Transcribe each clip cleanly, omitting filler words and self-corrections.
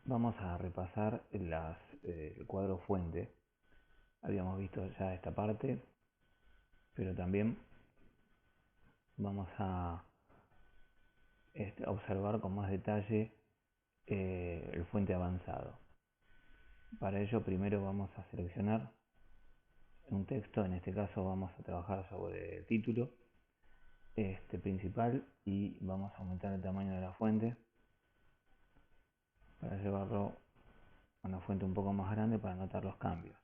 Vamos a repasar el cuadro fuente. Habíamos visto ya esta parte, pero también vamos a observar con más detalle el fuente avanzado. Para ello primero vamos a seleccionar un texto. En este caso vamos a trabajar sobre el título principal y vamos a aumentar el tamaño de la fuente para llevarlo a una fuente un poco más grande para notar los cambios.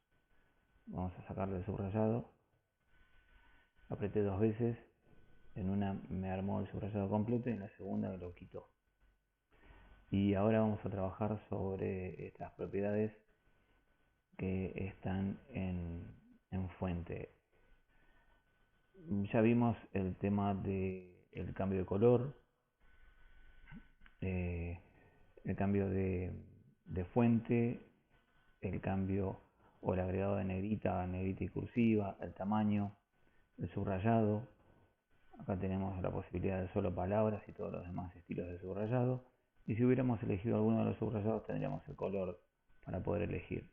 Vamos a sacarle el subrayado, apreté 2 veces, en una me armó el subrayado completo y en la segunda me lo quitó. Y ahora vamos a trabajar sobre estas propiedades que están en fuente. Ya vimos el tema del cambio de color, el cambio de fuente, el cambio o el agregado de negrita y cursiva, el tamaño, el subrayado. Acá tenemos la posibilidad de solo palabras y todos los demás estilos de subrayado. Y si hubiéramos elegido alguno de los subrayados tendríamos el color para poder elegir.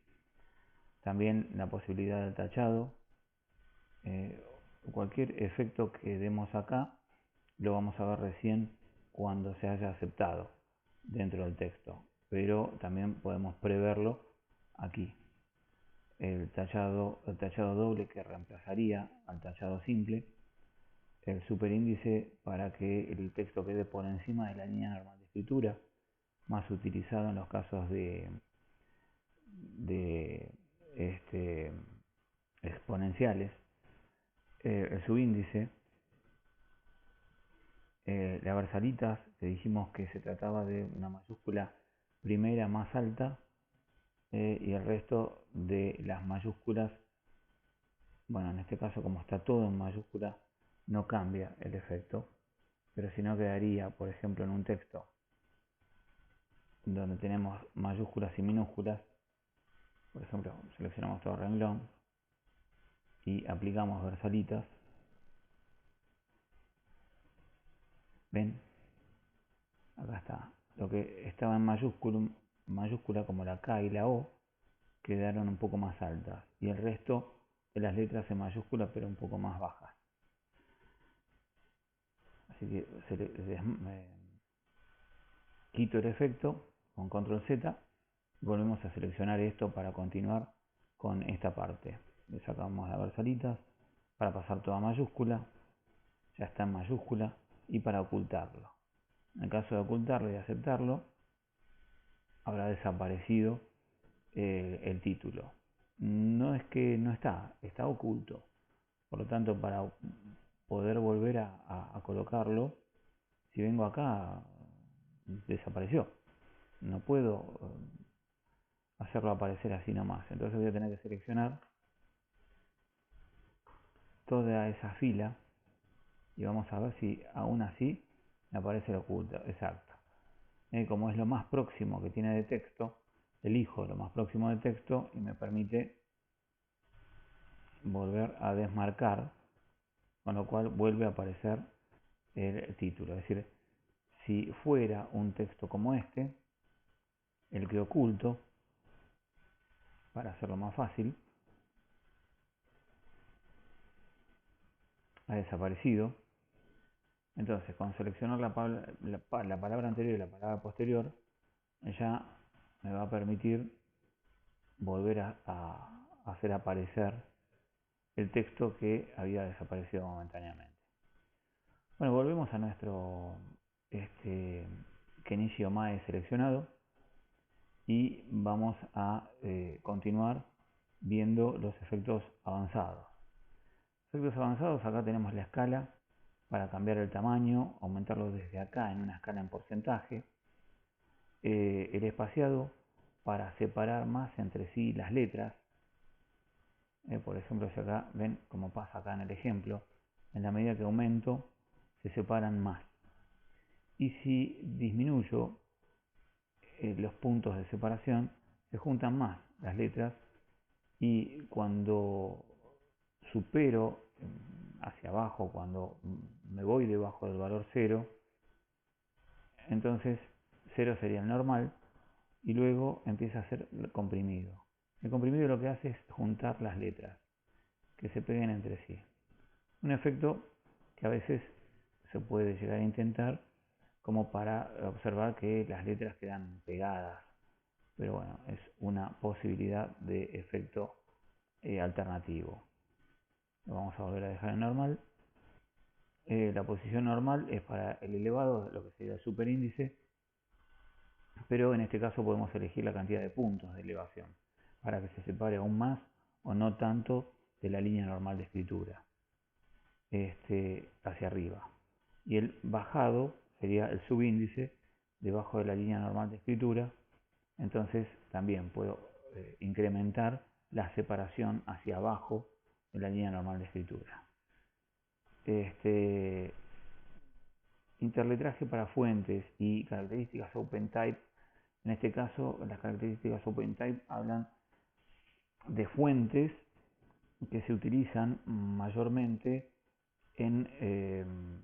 También la posibilidad del tachado. Cualquier efecto que demos acá lo vamos a ver recién cuando se haya aceptado dentro del texto. Pero también podemos preverlo aquí. El tachado doble que reemplazaría al tachado simple. El superíndice para que el texto quede por encima de la línea normal de escritura, más utilizado en los casos de exponenciales. El subíndice, las versalitas, que dijimos que se trataba de una mayúscula primera más alta, y el resto de las mayúsculas, bueno, en este caso como está todo en mayúscula no cambia el efecto, pero si no quedaría, por ejemplo, en un texto donde tenemos mayúsculas y minúsculas. Por ejemplo, seleccionamos todo renglón y aplicamos versalitas. ¿Ven? Acá está. Lo que estaba en mayúscula como la K y la O quedaron un poco más altas. Y el resto de las letras en mayúscula pero un poco más bajas. Así que quito el efecto con control Z. Volvemos a seleccionar esto para continuar con esta parte. Le sacamos las versalitas para pasar toda mayúscula. Ya está en mayúscula. Y para ocultarlo. En el caso de ocultarlo y aceptarlo, habrá desaparecido el título. No es que no está, está oculto. Por lo tanto, para poder volver a colocarlo, si vengo acá, desapareció. No puedo hacerlo aparecer así nomás. Entonces voy a tener que seleccionar toda esa fila y vamos a ver si aún así me aparece el oculto. Exacto. Como es lo más próximo que tiene de texto, elijo lo más próximo de texto y me permite volver a desmarcar, con lo cual vuelve a aparecer el título. Es decir, si fuera un texto como este, el que oculto, para hacerlo más fácil, ha desaparecido. Entonces, con seleccionar la palabra anterior y la palabra posterior, ya me va a permitir volver a hacer aparecer el texto que había desaparecido momentáneamente. Bueno, volvemos a nuestro Kenichi Mae seleccionado y vamos a continuar viendo los efectos avanzados. Efectos avanzados, acá tenemos la escala para cambiar el tamaño, aumentarlo desde acá en una escala en porcentaje. El espaciado para separar más entre sí las letras. Por ejemplo, si acá ven como pasa acá en el ejemplo, en la medida que aumento se separan más. Y si disminuyo los puntos de separación, se juntan más las letras y cuando supero hacia abajo, cuando me voy debajo del valor 0, entonces 0 sería el normal y luego empieza a ser comprimido. El comprimido lo que hace es juntar las letras, que se peguen entre sí. Un efecto que a veces se puede llegar a intentar como para observar que las letras quedan pegadas, pero bueno, es una posibilidad de efecto alternativo. Lo vamos a volver a dejar en normal. La posición normal es para el elevado, lo que sería el superíndice, pero en este caso podemos elegir la cantidad de puntos de elevación para que se separe aún más o no tanto de la línea normal de escritura hacia arriba. Y el bajado sería el subíndice debajo de la línea normal de escritura. Entonces también puedo incrementar la separación hacia abajo de la línea normal de escritura. Interletraje para fuentes y características OpenType. En este caso, las características OpenType hablan de fuentes que se utilizan mayormente en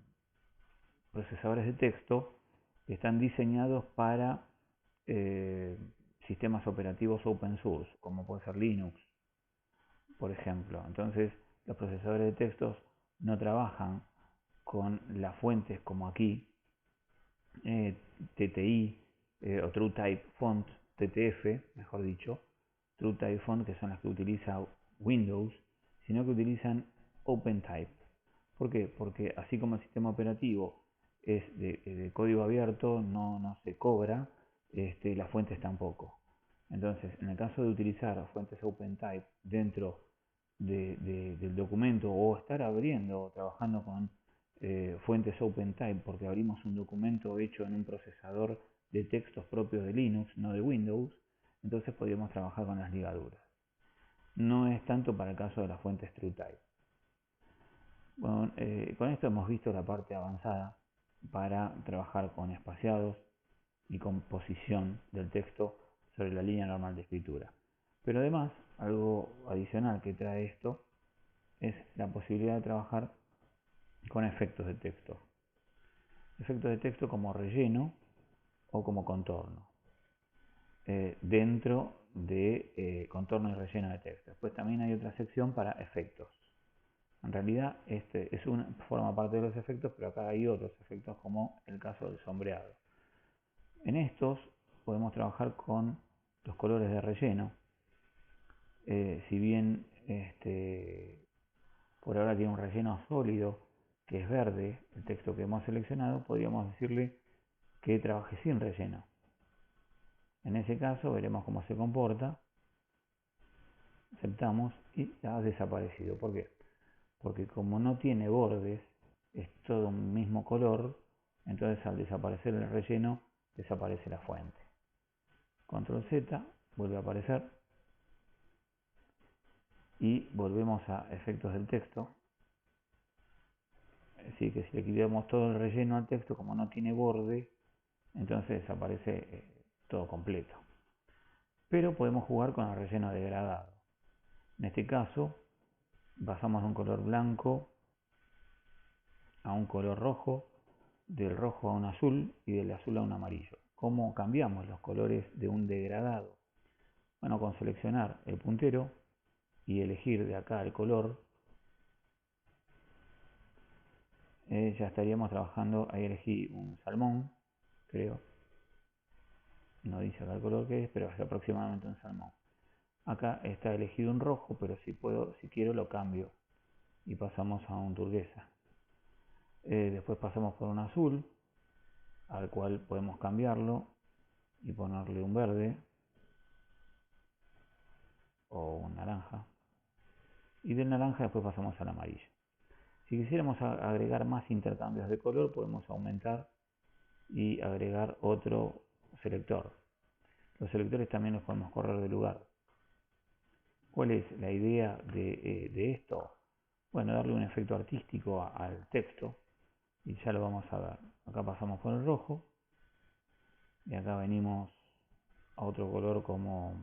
procesadores de texto que están diseñados para sistemas operativos open source, como puede ser Linux, por ejemplo. Entonces, los procesadores de textos no trabajan con las fuentes como aquí, TTI o TrueType Font, TTF, mejor dicho, TrueType Font, que son las que utiliza Windows, sino que utilizan OpenType. ¿Por qué? Porque así como el sistema operativo es de código abierto, no se cobra, las fuentes tampoco. Entonces, en el caso de utilizar fuentes OpenType dentro del documento o estar abriendo o trabajando con fuentes OpenType porque abrimos un documento hecho en un procesador de textos propios de Linux, no de Windows, entonces podríamos trabajar con las ligaduras. No es tanto para el caso de las fuentes TrueType. Bueno, con esto hemos visto la parte avanzada para trabajar con espaciados y composición del texto sobre la línea normal de escritura. Pero además, algo adicional que trae esto es la posibilidad de trabajar con efectos de texto. Efectos de texto como relleno o como contorno. Dentro de contorno y relleno de texto. Después también hay otra sección para efectos. En realidad forma parte de los efectos, pero acá hay otros efectos como el caso del sombreado. En estos podemos trabajar con los colores de relleno. Si bien por ahora tiene un relleno sólido que es verde, el texto que hemos seleccionado, podríamos decirle que trabaje sin relleno. En ese caso veremos cómo se comporta, aceptamos y ya ha desaparecido. ¿Por qué? Porque como no tiene bordes, es todo un mismo color, entonces al desaparecer el relleno, desaparece la fuente. Control Z, vuelve a aparecer y volvemos a efectos del texto. Así que si le quitamos todo el relleno al texto, como no tiene borde, entonces desaparece todo completo. Pero podemos jugar con el relleno degradado. En este caso, pasamos de un color blanco a un color rojo, del rojo a un azul y del azul a un amarillo. ¿Cómo cambiamos los colores de un degradado? Bueno, con seleccionar el puntero y elegir de acá el color, ya estaríamos trabajando. Ahí elegí un salmón, creo. No dice acá el color que es, pero es aproximadamente un salmón. Acá está elegido un rojo, pero si quiero lo cambio y pasamos a un turquesa. Después pasamos por un azul, al cual podemos cambiarlo y ponerle un verde o un naranja. Y del naranja después pasamos al amarillo. Si quisiéramos agregar más intercambios de color, podemos aumentar y agregar otro selector. Los selectores también los podemos correr de lugar. ¿Cuál es la idea de esto? Bueno, darle un efecto artístico al texto y ya lo vamos a ver. Acá pasamos por el rojo y acá venimos a otro color como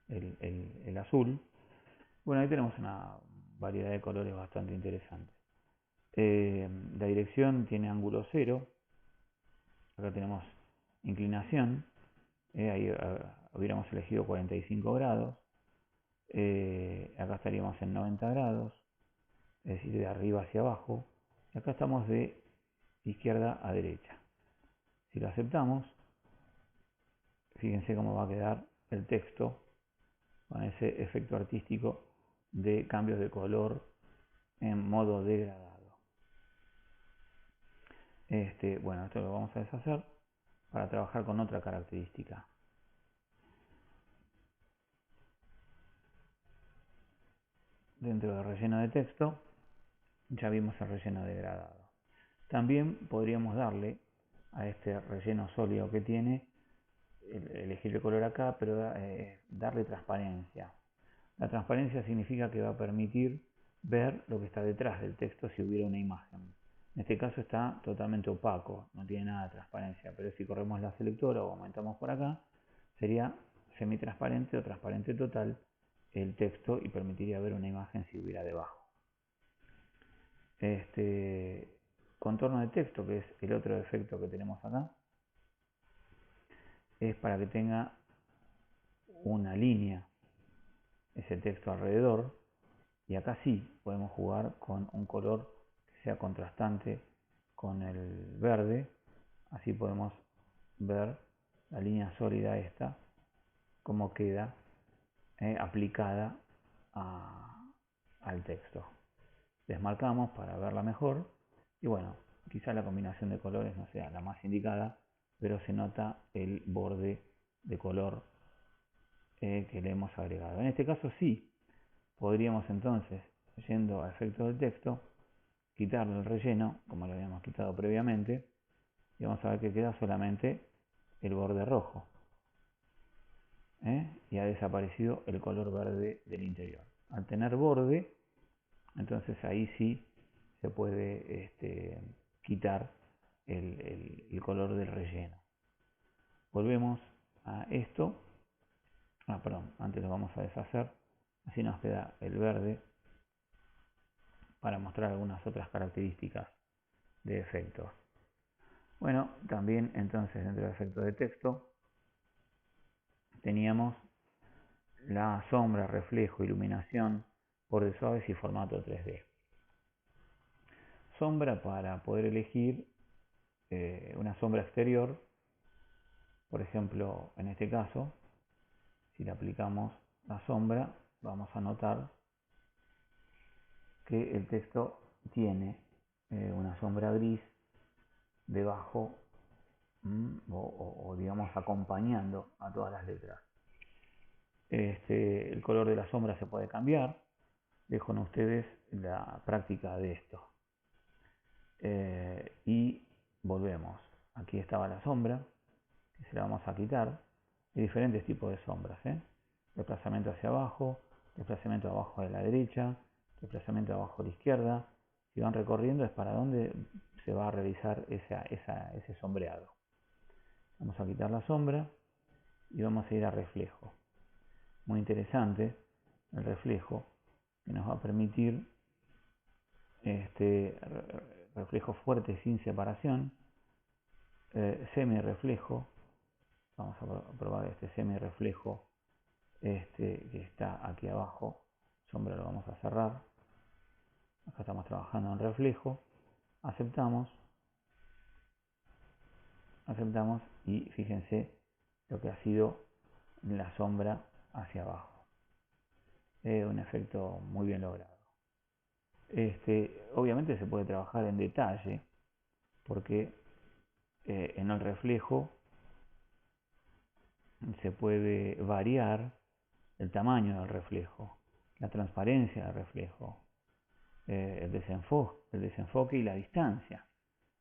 el azul. Bueno, ahí tenemos una variedad de colores bastante interesante. La dirección tiene ángulo 0. Acá tenemos inclinación, Ahí hubiéramos elegido 45 grados. Acá estaríamos en 90 grados, es decir, de arriba hacia abajo. Y acá estamos de izquierda a derecha. Si lo aceptamos, fíjense cómo va a quedar el texto con ese efecto artístico de cambios de color en modo degradado. Bueno, esto lo vamos a deshacer para trabajar con otra característica. Dentro del relleno de texto ya vimos el relleno degradado. También podríamos darle a este relleno sólido que tiene, elegir el color acá, pero darle transparencia. La transparencia significa que va a permitir ver lo que está detrás del texto si hubiera una imagen. En este caso está totalmente opaco, no tiene nada de transparencia, pero si corremos la selectora o aumentamos por acá, sería semitransparente o transparente total el texto y permitiría ver una imagen si hubiera debajo. Contorno de texto, que es el otro efecto que tenemos acá, es para que tenga una línea ese texto alrededor, y acá sí podemos jugar con un color que sea contrastante con el verde, así podemos ver la línea sólida esta, cómo queda aplicada al texto. Desmarcamos para verla mejor y bueno, quizá la combinación de colores no sea la más indicada, pero se nota el borde de color que le hemos agregado. En este caso sí, podríamos entonces, yendo a efectos del texto, quitarle el relleno, como lo habíamos quitado previamente, y vamos a ver que queda solamente el borde rojo. Y ha desaparecido el color verde del interior. Al tener borde, entonces ahí sí se puede quitar el color del relleno. Volvemos a esto. Perdón, antes lo vamos a deshacer. Así nos queda el verde para mostrar algunas otras características de efectos. Bueno, también entonces dentro del efecto de texto teníamos la sombra, reflejo, iluminación, bordes suaves y formato 3D. Sombra para poder elegir una sombra exterior. Por ejemplo, en este caso, si le aplicamos la sombra, vamos a notar que el texto tiene una sombra gris debajo o digamos acompañando a todas las letras. El color de la sombra se puede cambiar. Dejo en ustedes la práctica de esto. Y volvemos. Aquí estaba la sombra, que se la vamos a quitar. Hay diferentes tipos de sombras. Desplazamiento hacia abajo, desplazamiento abajo a la derecha, desplazamiento abajo a la izquierda. Si van recorriendo es para dónde se va a realizar ese sombreado. Vamos a quitar la sombra y vamos a ir a reflejo. Muy interesante el reflejo, que nos va a permitir reflejo fuerte sin separación, semi-reflejo. Vamos a probar este semi-reflejo que está aquí abajo. Sombra lo vamos a cerrar. Acá estamos trabajando en reflejo. Aceptamos y fíjense lo que ha sido la sombra hacia abajo. Un efecto muy bien logrado. Obviamente se puede trabajar en detalle porque en el reflejo se puede variar el tamaño del reflejo, la transparencia del reflejo, el desenfoque y la distancia.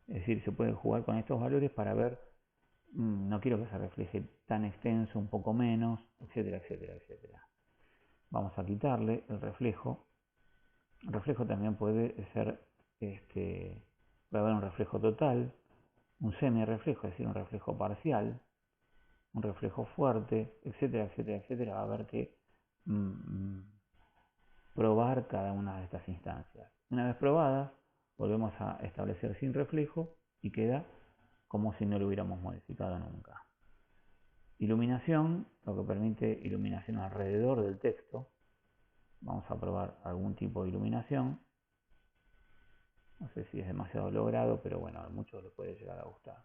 Es decir, se puede jugar con estos valores para ver, no quiero que se refleje tan extenso, un poco menos, etcétera, etcétera, etcétera. Vamos a quitarle el reflejo. El reflejo también puede ser, puede haber un reflejo total, un semi-reflejo, es decir, un reflejo parcial, un reflejo fuerte, etcétera, etcétera, etcétera. Va a haber que probar cada una de estas instancias. Una vez probadas, volvemos a establecer sin reflejo y queda como si no lo hubiéramos modificado nunca. Iluminación, lo que permite iluminación alrededor del texto. Vamos a probar algún tipo de iluminación. No sé si es demasiado logrado, pero bueno, a muchos les puede llegar a gustar.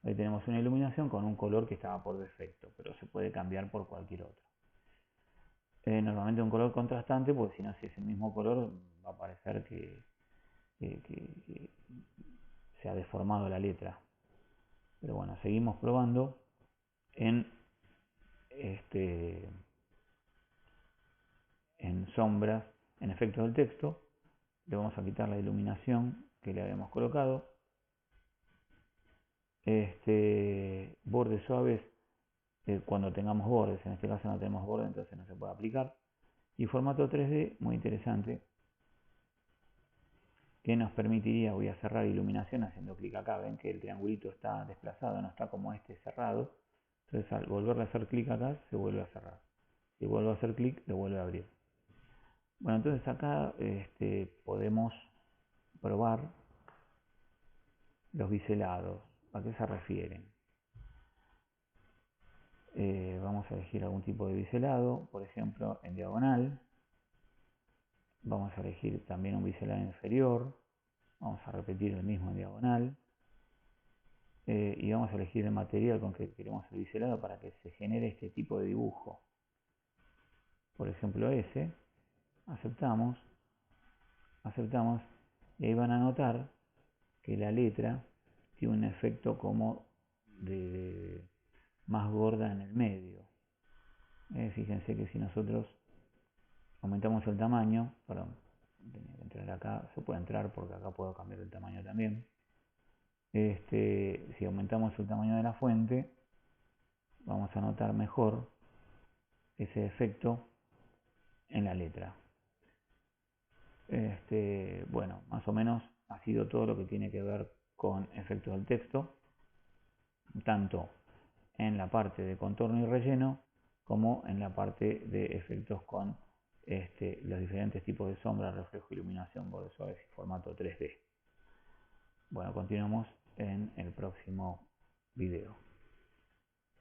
Ahí tenemos una iluminación con un color que estaba por defecto, pero se puede cambiar por cualquier otro. Normalmente un color contrastante, porque si no, si es el mismo color, va a parecer que se ha deformado la letra. Pero bueno, seguimos probando en sombras, en efectos del texto. Le vamos a quitar la iluminación que le habíamos colocado. Bordes suaves, cuando tengamos bordes, en este caso no tenemos bordes, entonces no se puede aplicar. Y formato 3D, muy interesante, que nos permitiría, voy a cerrar iluminación haciendo clic acá, ven que el triangulito está desplazado, no está como este cerrado. Entonces al volverle a hacer clic acá, se vuelve a cerrar. Si vuelvo a hacer clic, lo vuelve a abrir. Bueno, entonces acá podemos probar los biselados. ¿A qué se refieren? Vamos a elegir algún tipo de biselado, por ejemplo en diagonal. Vamos a elegir también un biselado inferior. Vamos a repetir el mismo en diagonal. Y vamos a elegir el material con que queremos el biselado para que se genere este tipo de dibujo. Por ejemplo ese. Aceptamos. Y ahí van a notar que la letra tiene un efecto como de más gorda en el medio. Fíjense que si nosotros aumentamos el tamaño, perdón, tenía que entrar acá, se puede entrar porque acá puedo cambiar el tamaño también. Si aumentamos el tamaño de la fuente, vamos a notar mejor ese efecto en la letra. Bueno, más o menos ha sido todo lo que tiene que ver con efectos del texto, tanto en la parte de contorno y relleno como en la parte de efectos con los diferentes tipos de sombra, reflejo, iluminación, bordes suaves y formato 3D. Bueno, continuamos en el próximo video.